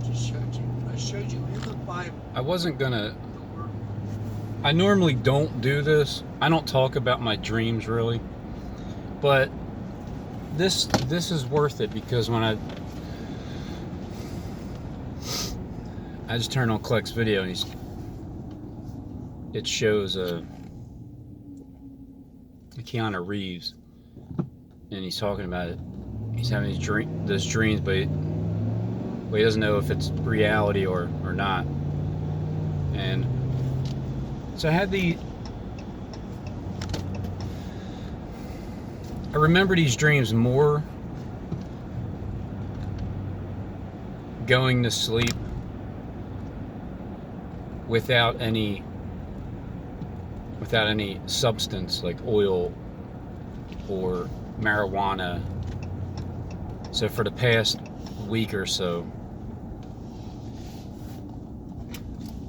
just showed you. I showed you in the Bible. I wasn't gonna. I normally don't do this. I don't talk about my dreams really, but this is worth it because when I just turned on Kleck's video and it shows Keanu Reeves and he's talking about it. He's having those dreams, but he doesn't know if it's reality or not. And so I remember these dreams more going to sleep without any substance like oil or marijuana. So for the past week or so,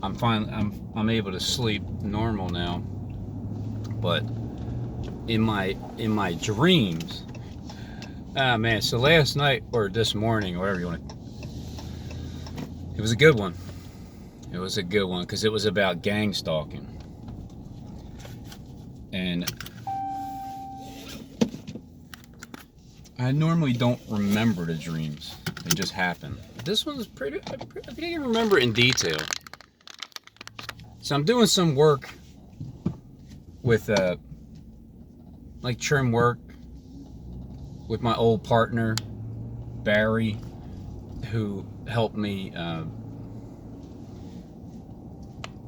I'm able to sleep normal now. But in my dreams, man, so last night or this morning or whatever you want to, it was a good one. It was a good one because it was about gang stalking. And I normally don't remember the dreams. They just happen. This one's I can remember in detail. So I'm doing some work with like trim work with my old partner, Barry, who helped me.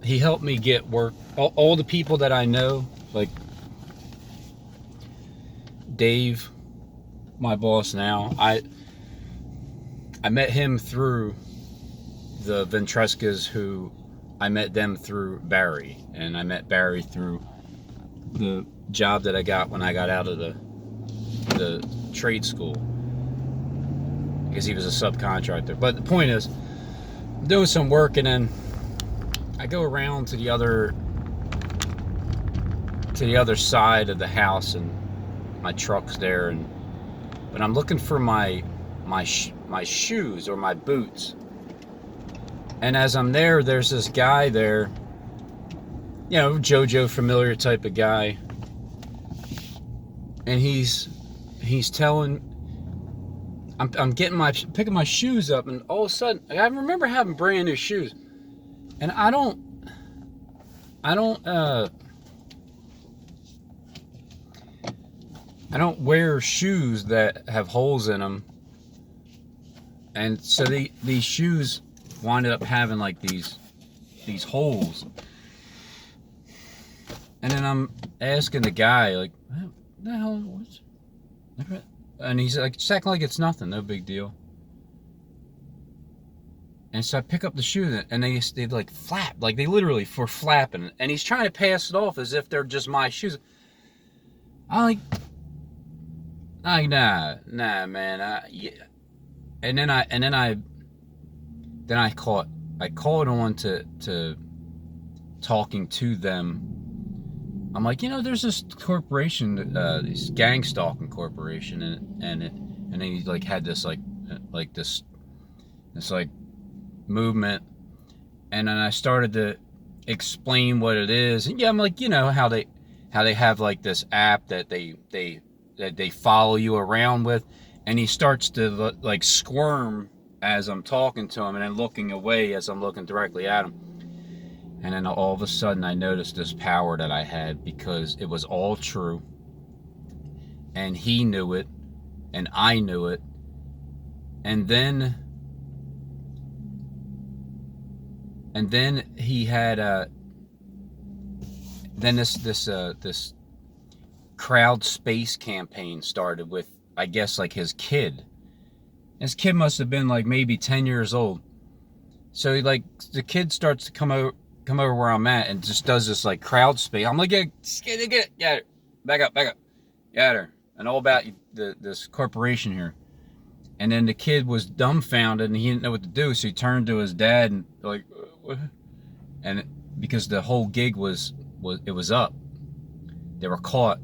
He helped me get work. All the people that I know, like Dave, my boss now, I met him through the Ventrescas, who I met them through Barry, and I met Barry through the job that I got when I got out of the trade school, because he was a subcontractor. But the point is, I'm doing some work, and then I go around to the other side of the house, and my truck's there, but I'm looking for my shoes or my boots. And as I'm there, there's this guy there, you know, JoJo familiar type of guy, and he's telling, I'm picking my shoes up, and all of a sudden I remember having brand new shoes, and I don't wear shoes that have holes in them, and so these shoes winded up having like these holes. And then I'm asking the guy, like, what the hell? What's... And he's like, just acting like it's nothing, no big deal. And so I pick up the shoe, and they like flap, like they literally were flapping. And he's trying to pass it off as if they're just my shoes. I'm like, nah, man. Yeah. And then I caught on to talking to them. I'm like, you know, there's this corporation, this gang stalking corporation, and they like had this like movement, and then I started to explain what it is. And yeah, I'm like, you know how they have like this app that they follow you around with, and he starts to like squirm as I'm talking to him, and then looking away as I'm looking directly at him. And then all of a sudden I noticed this power that I had, because it was all true, and he knew it, and I knew it. And then he had then this crowd space campaign started with, I guess, like his kid. His kid must have been like maybe 10 years old. So he, like, the kid starts to come over where I'm at and just does this like crowd space. I'm like, get her, back up, get her, and all about this corporation here. And then the kid was dumbfounded and he didn't know what to do, so he turned to his dad and like, what? And because the whole gig was up, they were caught,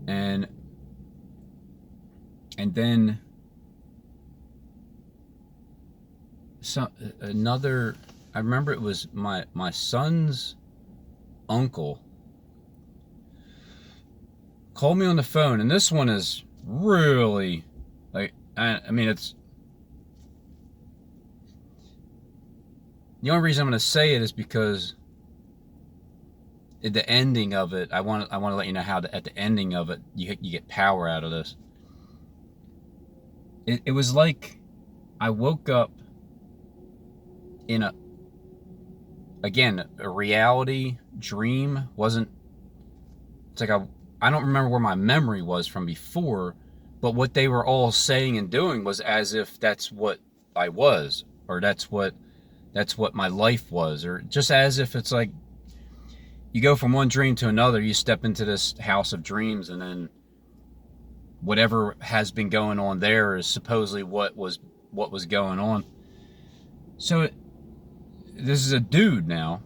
and then another, I remember it was my son's uncle called me on the phone, and this one is really, like, I mean, it's, the only reason I'm going to say it is because at the ending of it, I want to let you know how at the ending of it, you get power out of this. It was like I woke up in a reality dream. Wasn't, it's like I don't remember where my memory was from before, but what they were all saying and doing was as if that's what I was, or that's what my life was, or just as if it's like you go from one dream to another, you step into this house of dreams, and then whatever has been going on there is supposedly what was going on. So this is a dude now,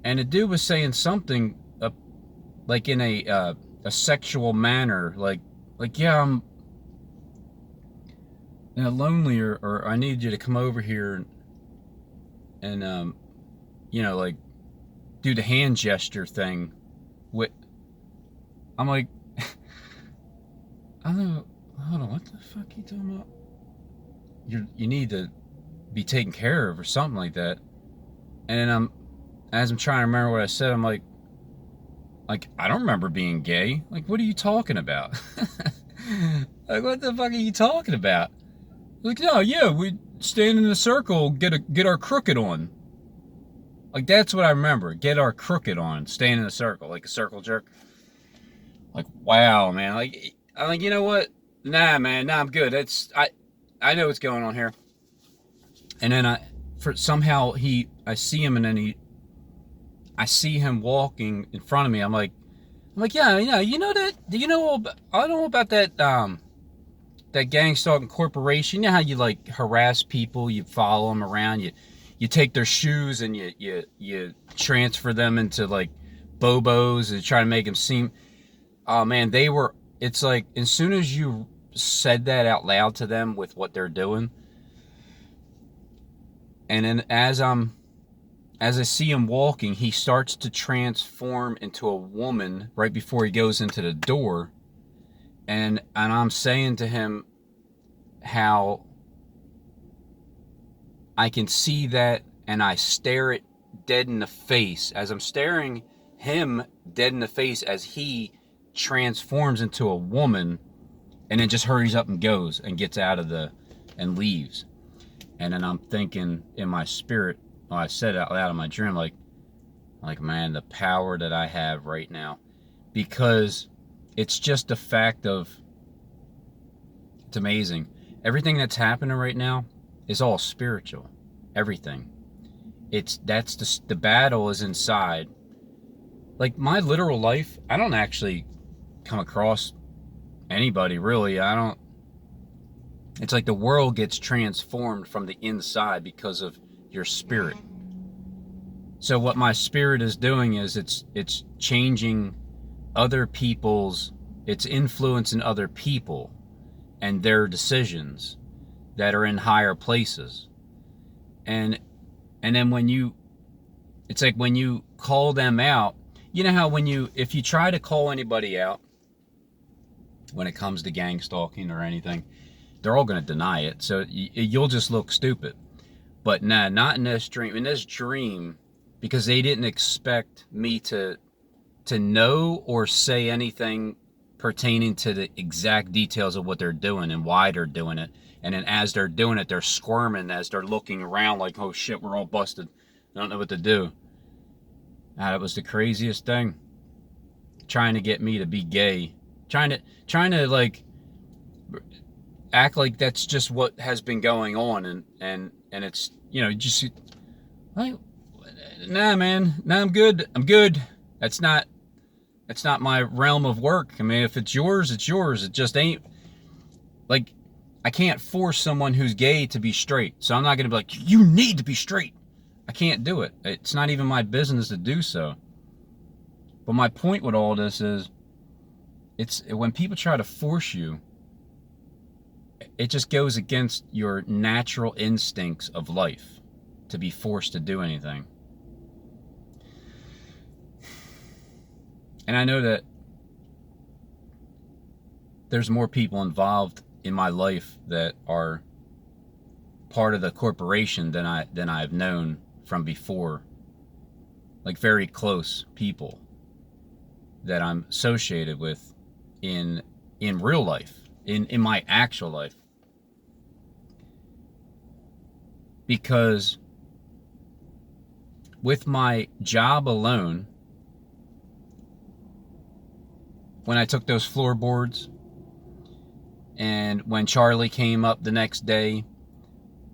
and the dude was saying something like in a sexual manner, like yeah, I'm lonely, or I need you to come over here and like do the hand gesture thing. I'm like, I don't know, hold on, what the fuck are you talking about? You need to be taken care of or something like that. And then as I'm trying to remember what I said, I'm like I don't remember being gay. Like, what are you talking about? Like, what the fuck are you talking about? Like, no, yeah, we stand in a circle, get our crooked on. Like, that's what I remember. Get our crooked on. Stand in a circle, like a circle jerk. Like, wow, man. Like, I'm like, you know what? Nah, man. Nah, I'm good. I know what's going on here. And then I see him, and then I see him walking in front of me. I'm like, yeah, you know that? Do you know? I don't know about that. That GangStalkers corporation. You know how you like harass people? You follow them around. You take their shoes and you transfer them into like bobos and try to make them seem. Oh man, it's like as soon as you said that out loud to them with what they're doing, and then as I see him walking, he starts to transform into a woman right before he goes into the door, and I'm saying to him how I can see that, and I stare it dead in the face as I'm staring him dead in the face as he transforms into a woman, and then just hurries up and goes and gets out of and leaves. And then I'm thinking in my spirit, I said it out loud in my dream, like man, the power that I have right now, because it's just a fact of, it's amazing. Everything that's happening right now is all spiritual. Everything. That's the battle is inside. Like my literal life, I don't actually come across anybody really. It's like the world gets transformed from the inside because of your spirit. So what my spirit is doing is it's changing other people's, it's influencing other people and their decisions that are in higher places. And then it's like when you call them out, you know how if you try to call anybody out when it comes to gang stalking or anything, they're all going to deny it. So you'll just look stupid. But nah, not in this dream. In this dream, because they didn't expect me to know or say anything pertaining to the exact details of what they're doing and why they're doing it. And then as they're doing it, they're squirming as they're looking around like, oh shit, we're all busted. I don't know what to do. That was the craziest thing. Trying to get me to be gay. Trying to like act like that's just what has been going on, and it's, just like, nah man, nah, I'm good. That's not my realm of work. I mean, if it's yours, it's yours. It just ain't, like, I can't force someone who's gay to be straight. So I'm not gonna be like, you need to be straight. I can't do it. It's not even my business to do so. But my point with all this is, it's when people try to force you, it just goes against your natural instincts of life to be forced to do anything. And I know that there's more people involved in my life that are part of the corporation than I've known from before. Like very close people that I'm associated with in real life, in my actual life. Because with my job alone, when I took those floorboards, and when Charlie came up the next day,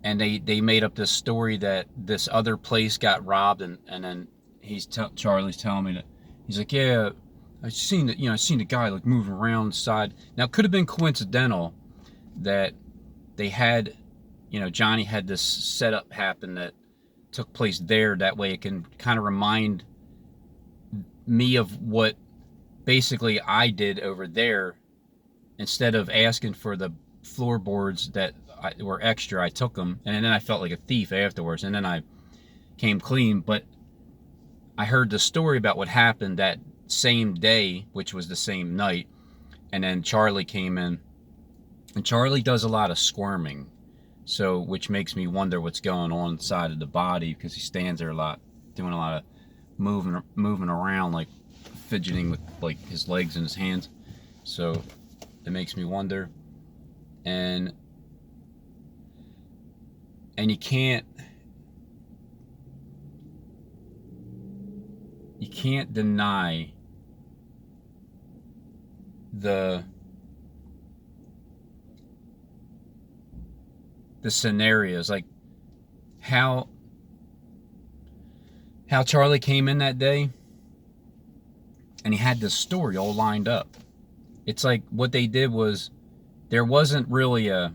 and they made up this story that this other place got robbed, and then Charlie's telling me that he's like, yeah, I seen the guy like moving around inside. Now it could have been coincidental that they had, Johnny had this setup happen that took place there. That way it can kind of remind me of what basically I did over there. Instead of asking for the floorboards that were extra, I took them, and then I felt like a thief afterwards, and then I came clean. But I heard the story about what happened that same day, which was the same night, and then Charlie came in, and Charlie does a lot of squirming, so which makes me wonder what's going on inside of the body, because he stands there a lot, doing a lot of moving around, like fidgeting with like his legs and his hands. So it makes me wonder, and you can't deny the scenarios, like how Charlie came in that day, and he had this story all lined up. It's like what they did was, there wasn't really a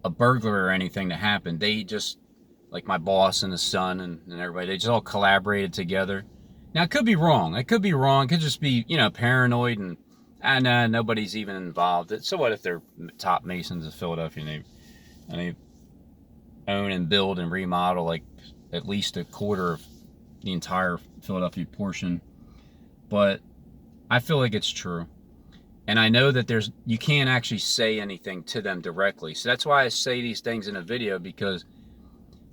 burglar or anything that happened. They just, like my boss and his son and everybody, they just all collaborated together. Now, it could be wrong. It could be wrong. It could just be, paranoid, and nobody's even involved. So what if they're top masons of Philadelphia, and they own and build and remodel like at least a quarter of the entire Philadelphia portion? But I feel like it's true. And I know that you can't actually say anything to them directly. So that's why I say these things in a video, because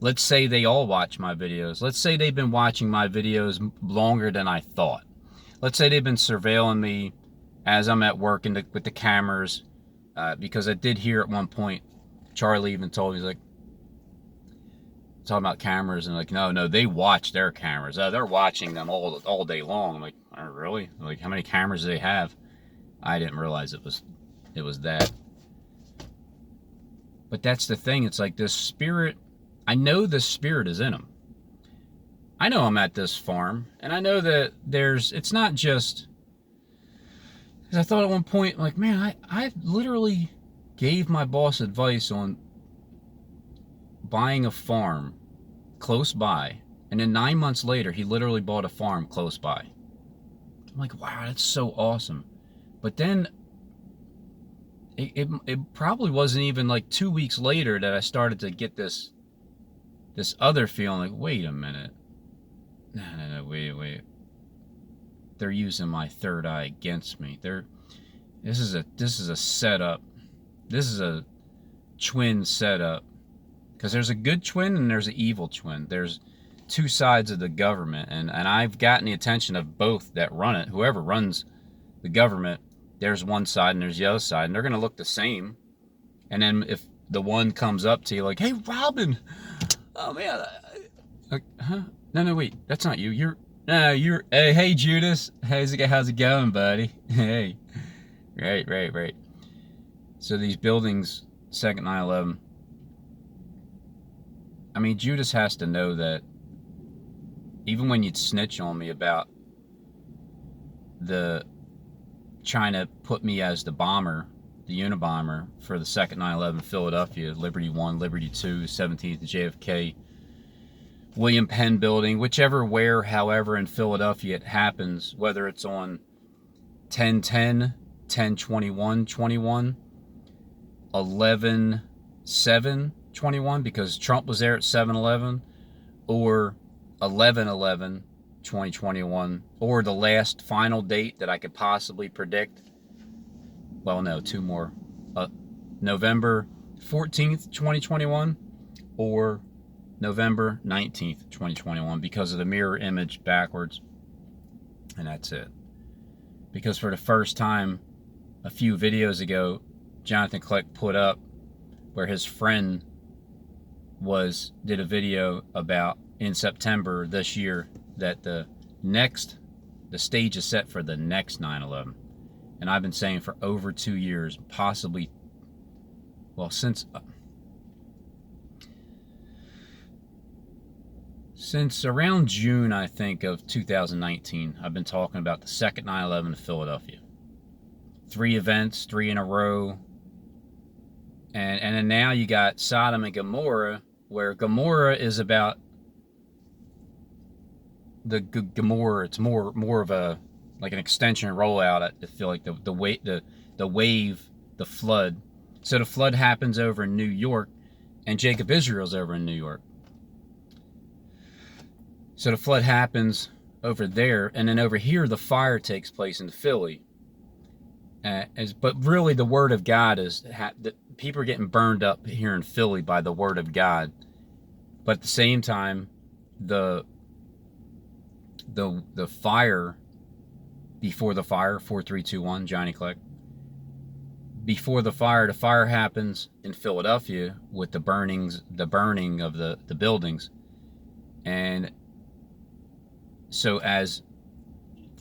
let's say they all watch my videos. Let's say they've been watching my videos longer than I thought. Let's say they've been surveilling me as I'm at work with the cameras. Because I did hear at one point, Charlie even told me, he's like, talking about cameras, and like, no, they watch their cameras. They're watching them all day long. I'm like, oh, really? Like, how many cameras do they have? I didn't realize it was that. But that's the thing. It's like this spirit. I know this spirit is in them. I know I'm at this farm, and I know that it's not just, because I thought at one point, like, man, I literally gave my boss advice on buying a farm close by, and then 9 months later, he literally bought a farm close by. I'm like, wow, that's so awesome. But then it probably wasn't even like 2 weeks later that I started to get this other feeling, like, wait a minute. No, wait. They're using my third eye against me. This is a setup. This is a twin setup. Because there's a good twin and there's an evil twin. There's two sides of the government, and I've gotten the attention of both that run it. Whoever runs the government, there's one side and there's the other side, and they're going to look the same. And then if the one comes up to you like, hey, Robin, oh man, like, huh? No, wait, that's not you. Hey, Judas, how's it going, buddy? Hey, right. So these buildings, second 9/11. I mean, Judas has to know that even when you'd snitch on me about trying to put me as the bomber, the Unabomber for the second 9/11 Philadelphia, Liberty 1, Liberty 2, 17th JFK, William Penn Building, where, however, in Philadelphia it happens, whether it's on 10/10, 10/21/21, 11/7/21 because Trump was there at 7/11, or 11/11/2021, or the last final date that I could possibly predict. Well, no, two more. November 14th, 2021, or November 19th, 2021, because of the mirror image backwards. And that's it. Because for the first time, a few videos ago, Jonathan Click put up where his friend did a video about in September this year that the stage is set for the next 9/11. And I've been saying for over 2 years, possibly, well, since around June, I think, of 2019, I've been talking about the second 9/11 in Philadelphia. 3 events, 3 in a row. And then now you got Sodom and Gomorrah, where Gomorrah is about the Gomorrah. It's more of a like an extension rollout. I feel like the wave, the flood. So the flood happens over in New York, and Jacob Israel's over in New York. So the flood happens over there, and then over here the fire takes place in Philly. But really, the word of God is that people are getting burned up here in Philly by the word of God. But at the same time, the fire before the fire, 4, 3, 2, 1, Johnny Click. Before the fire happens in Philadelphia with the burning of the buildings. And so as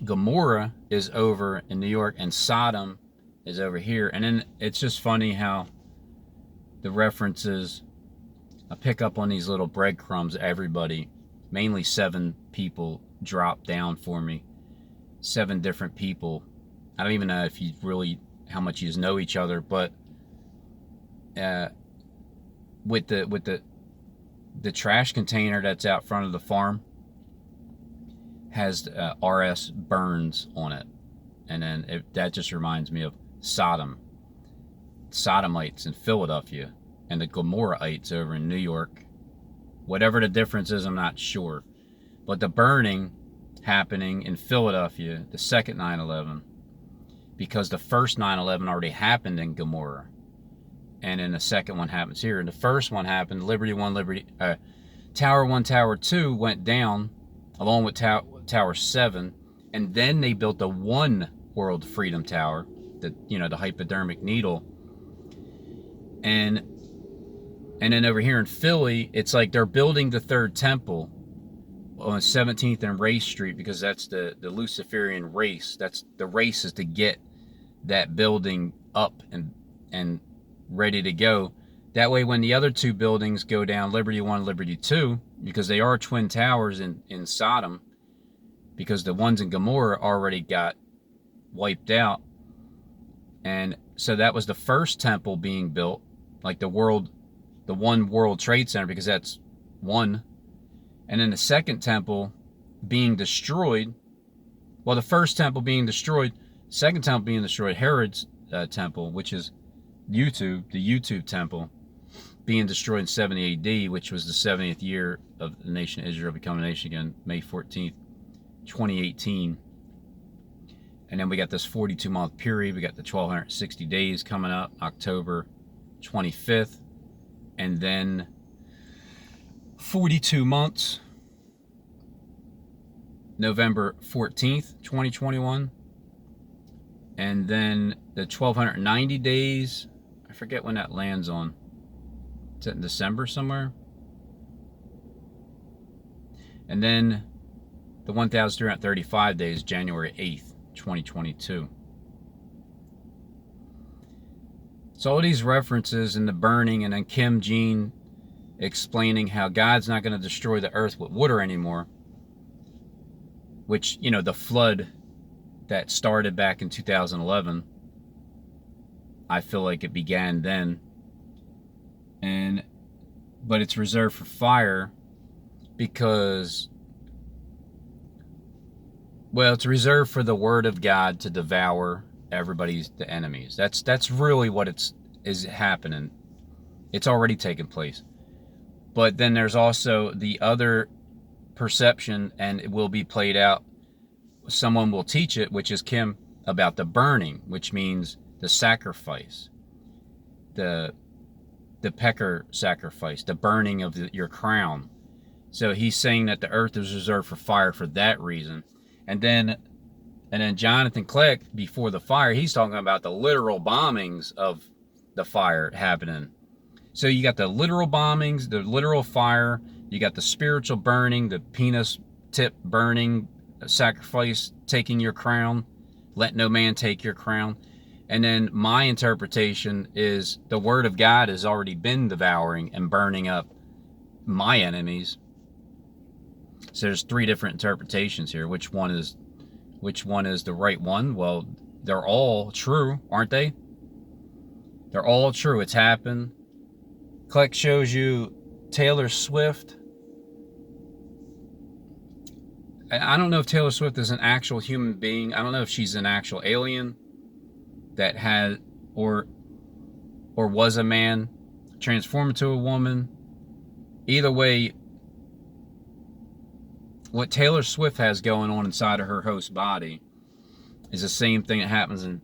Gomorrah is over in New York and Sodom is over here, and then it's just funny how the references, I pick up on these little breadcrumbs. Everybody, mainly 7 people, drop down for me. 7 different people. I don't even know if you really how much you know each other, but with the trash container that's out front of the farm has RS Burns on it, and then that just reminds me of Sodomites in Philadelphia, and the Gomorrahites over in New York. Whatever the difference is, I'm not sure, but the burning happening in Philadelphia, the second 9/11, because the first 9/11 already happened in Gomorrah, and then the second one happens here. And the first one happened, Liberty 1, Tower 1, Tower 2 went down along with Tower 7, and then they built the One World Freedom Tower, the hypodermic needle. And then over here in Philly, it's like they're building the third temple on 17th and Race Street, because that's the Luciferian race. That's the race, is to get that building up and ready to go. That way, when the other 2 buildings go down, Liberty 1, Liberty 2, because they are twin towers in Sodom, because the ones in Gomorrah already got wiped out. And so that was the first temple being built, like the One World Trade Center, because that's one. And then the second temple being destroyed. Well, the first temple being destroyed, second temple being destroyed, Herod's temple, which is the YouTube temple, being destroyed in 70 AD, which was the 70th year of the nation of Israel becoming a nation again, May 14th, 2018. And then we got this 42-month period. We got the 1,260 days coming up, October 25th. And then 42 months, November 14th, 2021. And then the 1,290 days, I forget when that lands on. Is it in December somewhere? And then the 1,335 days, January 8th, 2022. So all these references in the burning, and then Kim Jean explaining how God's not going to destroy the earth with water anymore, which, the flood that started back in 2011, I feel like it began then. But it's reserved for fire because, well, it's reserved for the word of God to devour the enemies. That's really what it's is happening. It's already taken place. But then there's also the other perception, and it will be played out. Someone will teach it, which is Kim, about the burning, which means the sacrifice, the pecker sacrifice, the burning of your crown. So he's saying that the earth is reserved for fire for that reason. And then Jonathan Kleck, before the fire, he's talking about the literal bombings of the fire happening. So you got the literal bombings, the literal fire, you got the spiritual burning, the penis tip burning, sacrifice, taking your crown, let no man take your crown. And then my interpretation is the word of God has already been devouring and burning up my enemies. So there's three different interpretations here. Which one is the right one? Well, they're all true, aren't they? They're all true. It's happened. Kleck shows you Taylor Swift. I don't know if Taylor Swift is an actual human being. I don't know if she's an actual alien that had or was a man transformed into a woman. Either way, what Taylor Swift has going on inside of her host body is the same thing that happens in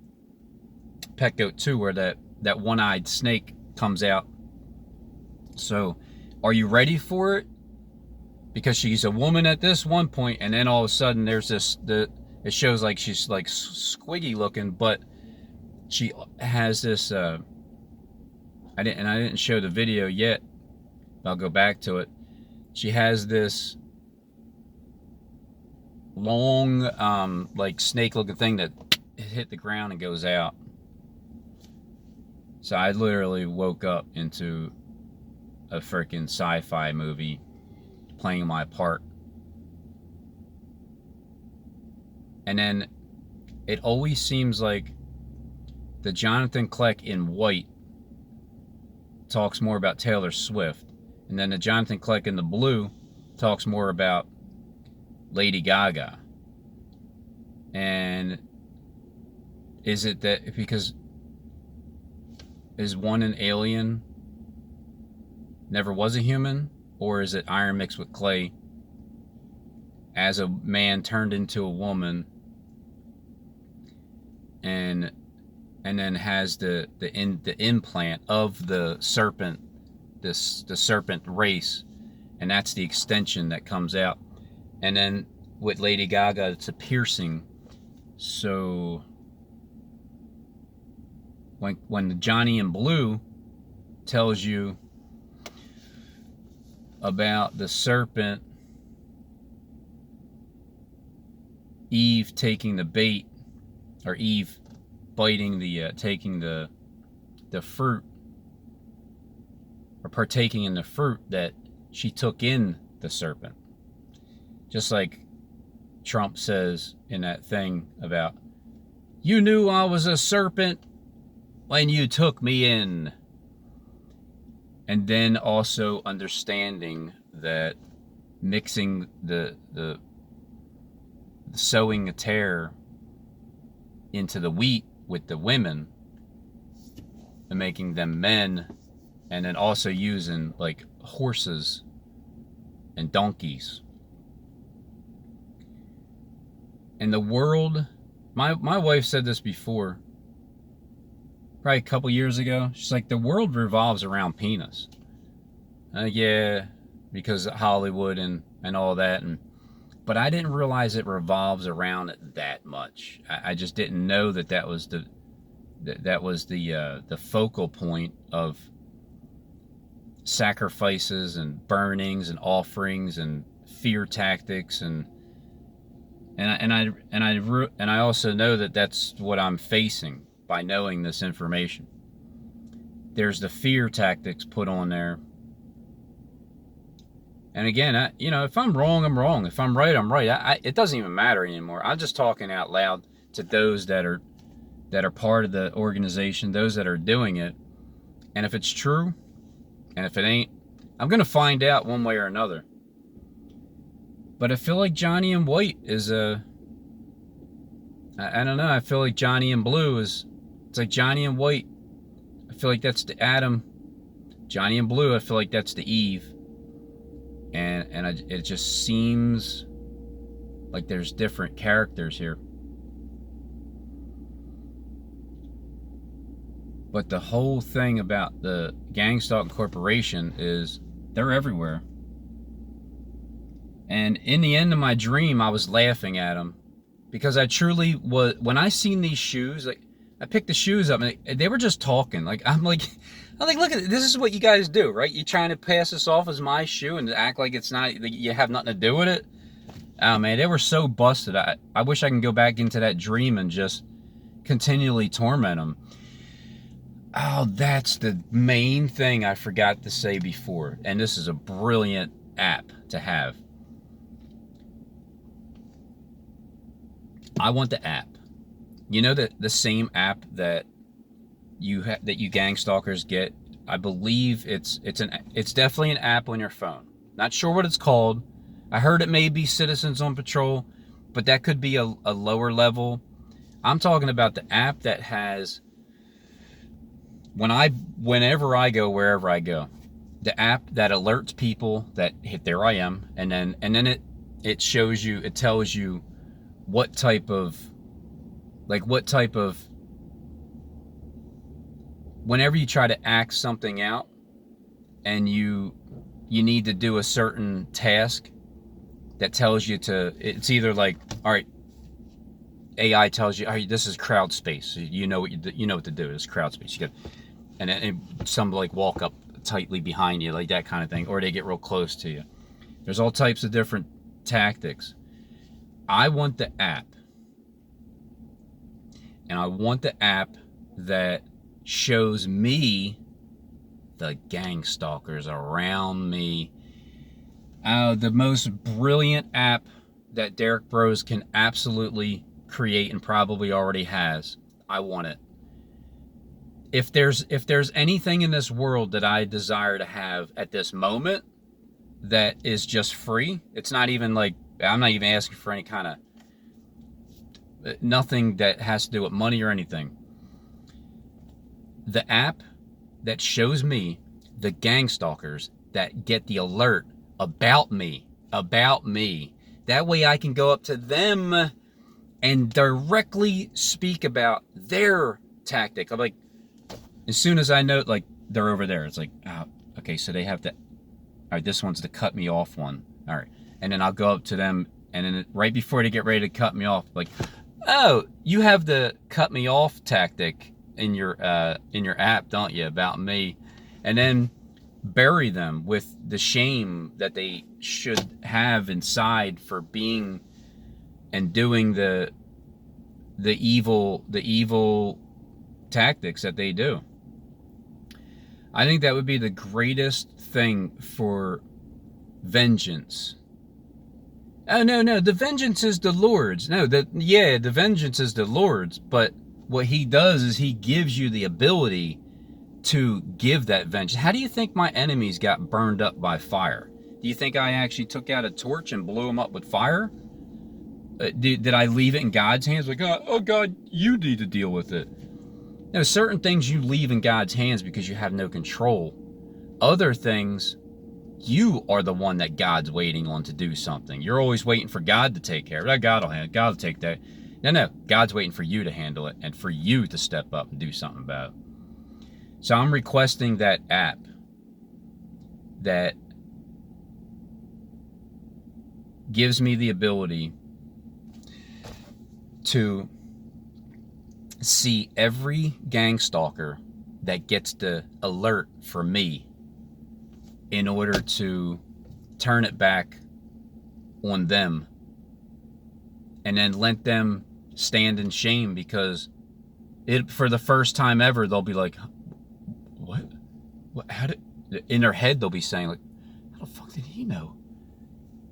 Pet Goat 2, where that one-eyed snake comes out. So, are you ready for it? Because she's a woman at this one point, and then all of a sudden there's it shows like she's like squiggy looking, but she has this I didn't show the video yet. I'll go back to it. She has this long like snake looking thing that hit the ground and goes out. So I literally woke up into a freaking sci-fi movie playing my part. And then it always seems like the Jonathan Kleck in white talks more about Taylor Swift, and then the Jonathan Kleck in the blue talks more about Lady Gaga. And is it that because is one an alien, never was a human, or is it iron mixed with clay as a man turned into a woman, and then has the implant of the serpent, the serpent race, and that's the extension that comes out. And then with Lady Gaga, it's a piercing. So when the Johnny in Blue tells you about the serpent, Eve taking the bait, or Eve biting taking the fruit, or partaking in the fruit, that she took in the serpent. Just like Trump says in that thing about, you knew I was a serpent when you took me in. And then also understanding that mixing the sowing a tear into the wheat with the women and making them men, and then also using like horses and donkeys. And the world, my wife said this before, probably a couple years ago. She's like, the world revolves around penis. Yeah, because of Hollywood and all that, but I didn't realize it revolves around it that much. I just didn't know that was the focal point of sacrifices and burnings and offerings and fear tactics, and I also know that that's what I'm facing by knowing this information. There's the fear tactics put on there. And again, if I'm wrong, I'm wrong. If I'm right, I'm right. It doesn't even matter anymore. I'm just talking out loud to those that are part of the organization, those that are doing it. And if it's true, and if it ain't, I'm going to find out one way or another. But I feel like Johnny in White is I don't know. I feel like Johnny in Blue it's like Johnny in White I feel like that's the Adam. Johnny and Blue, I feel like that's the Eve. It just seems like there's different characters here. But the whole thing about the GangStalker Corporation is they're everywhere. And in the end of my dream, I was laughing at them because I truly was. When I seen these shoes, like I picked the shoes up and they were just talking. Like I'm like, look at this is what you guys do, right? You're trying to pass this off as my shoe and act like it's not. You have nothing to do with it. Oh man, they were so busted. I wish I can go back into that dream and just continually torment them. Oh, that's the main thing I forgot to say before. And this is a brilliant app to have. I want the app. You know that the same app that you GangStalkers get. I believe it's definitely an app on your phone. Not sure what it's called. I heard it may be Citizens on Patrol, but that could be a lower level. I'm talking about the app that has whenever I go, wherever I go, the app that alerts people that there I am, and then it shows you, it tells you what type of whenever you try to act something out and you need to do a certain task that tells you to, it's either like, all right, AI tells you, all right, this is crowd space. You know what to do. It's crowd space. You got, and then some like walk up tightly behind you, like that kind of thing, or they get real close to you. There's all types of different tactics. I want the app. And I want the app that shows me the GangStalkers around me. The most brilliant app that Derek Bros can absolutely create and probably already has. I want it. If there's anything in this world that I desire to have at this moment that is just free, it's not even like, I'm not even asking for any kind of, nothing that has to do with money or anything. The app that shows me the GangStalkers that get the alert about me. That way I can go up to them and directly speak about their tactic. I'm like, as soon as I know, like, they're over there, it's like, oh, okay, so they have to, all right, this one's the cut me off one. All right. And then I'll go up to them, and then right before they get ready to cut me off, like, oh, you have the cut me off tactic in your app, don't you, about me? And then bury them with the shame that they should have inside for being and doing the evil tactics that they do. I think that would be the greatest thing for vengeance. Oh, no, the vengeance is the Lord's. No, the vengeance is the Lord's, but what he does is he gives you the ability to give that vengeance. How do you think my enemies got burned up by fire? Do you think I actually took out a torch and blew them up with fire? Did I leave it in God's hands? Like, oh God, you need to deal with it. No, certain things you leave in God's hands because you have no control. Other things, you are the one that God's waiting on to do something. You're always waiting for God to take care of it. God will handle it. God will take that. No, God's waiting for you to handle it and for you to step up and do something about it. So I'm requesting that app that gives me the ability to see every GangStalker that gets the alert for me in order to turn it back on them and then let them stand in shame, because for the first time ever, they'll be like, what, how did, in their head, they'll be saying like, how the fuck did he know?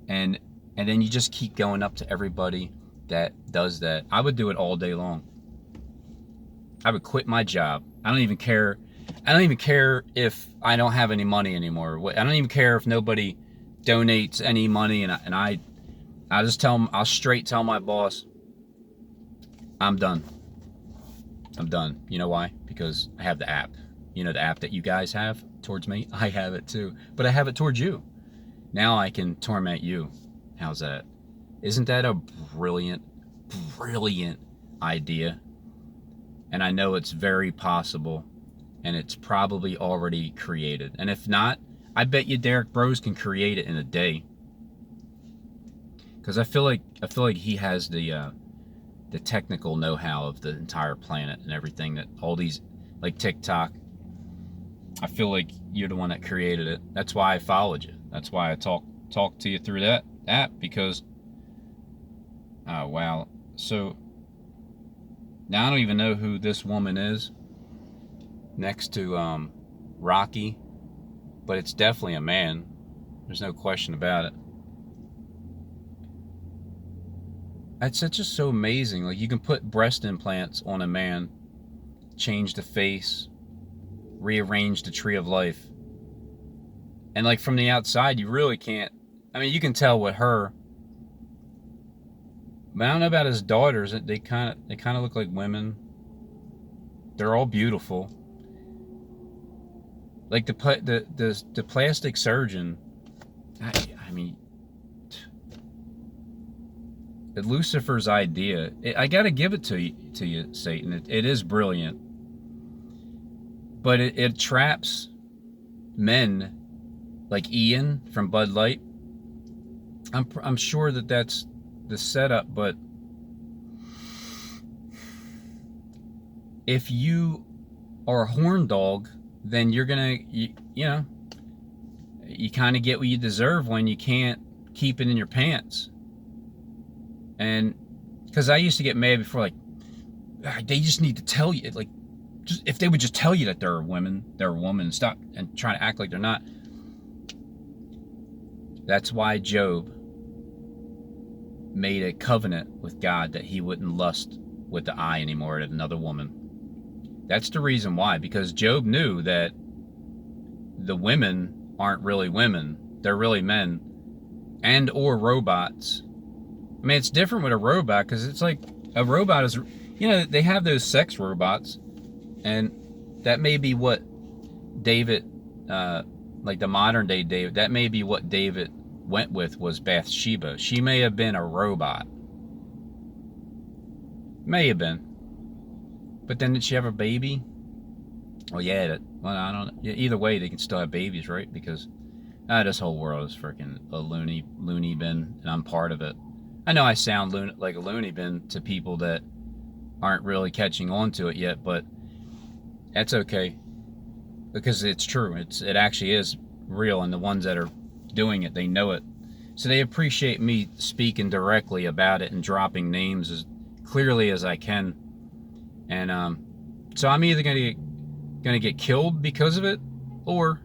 And then you just keep going up to everybody that does that. I would do it all day long. I would quit my job. I don't even care if I don't have any money anymore. I don't even care if nobody donates any money, and I just tell them, I'll straight tell my boss, I'm done. You know why? Because I have the app. You know, the app that you guys have towards me, I have it too, but I have it towards you. Now I can torment you. How's that? Isn't that a brilliant, brilliant idea? And I know it's very possible, and it's probably already created. And if not, I bet you Derek Bros can create it in a day. Because I feel like he has the technical know-how of the entire planet and everything, that all these, like TikTok. I feel like you're the one that created it. That's why I followed you. That's why I talk to you through that app, because oh wow. So now I don't even know who this woman is next to Rocky, but it's definitely a man. There's no question about it. It's just so amazing. Like, you can put breast implants on a man, change the face, rearrange the tree of life. And like from the outside, you really can't. I mean, you can tell with her, but I don't know about his daughters. They kind of look like women. They're all beautiful. Like the plastic surgeon. I mean, Lucifer's idea. I got to give it to you, Satan. It is brilliant, but it traps men like Ian from Bud Light. I'm sure that's the setup, but if you are a horn dog, then you're gonna you know, you kind of get what you deserve when you can't keep it in your pants. And because I used to get mad before, like, they just need to tell you, like, just if they would just tell you that they're a woman, and stop and try to act like they're not. That's why Job made a covenant with God that he wouldn't lust with the eye anymore at another woman. That's the reason why, because Job knew that the women aren't really women, they're really men and or robots. I mean, it's different with a robot, because it's like a robot is, you know, they have those sex robots, and that may be what David, like the modern day David, that may be what David went with, was Bathsheba. She may have been a robot. May have been. But then did she have a baby? Well, yeah, well, I don't know. Either way, they can still have babies, right? Because this whole world is freaking a loony bin, and I'm part of it. I know I sound like a loony bin to people that aren't really catching on to it yet, but that's okay, because it's true. It actually is real, and the ones that are doing it, they know it. So they appreciate me speaking directly about it and dropping names as clearly as I can. And so I'm either gonna get killed because of it, or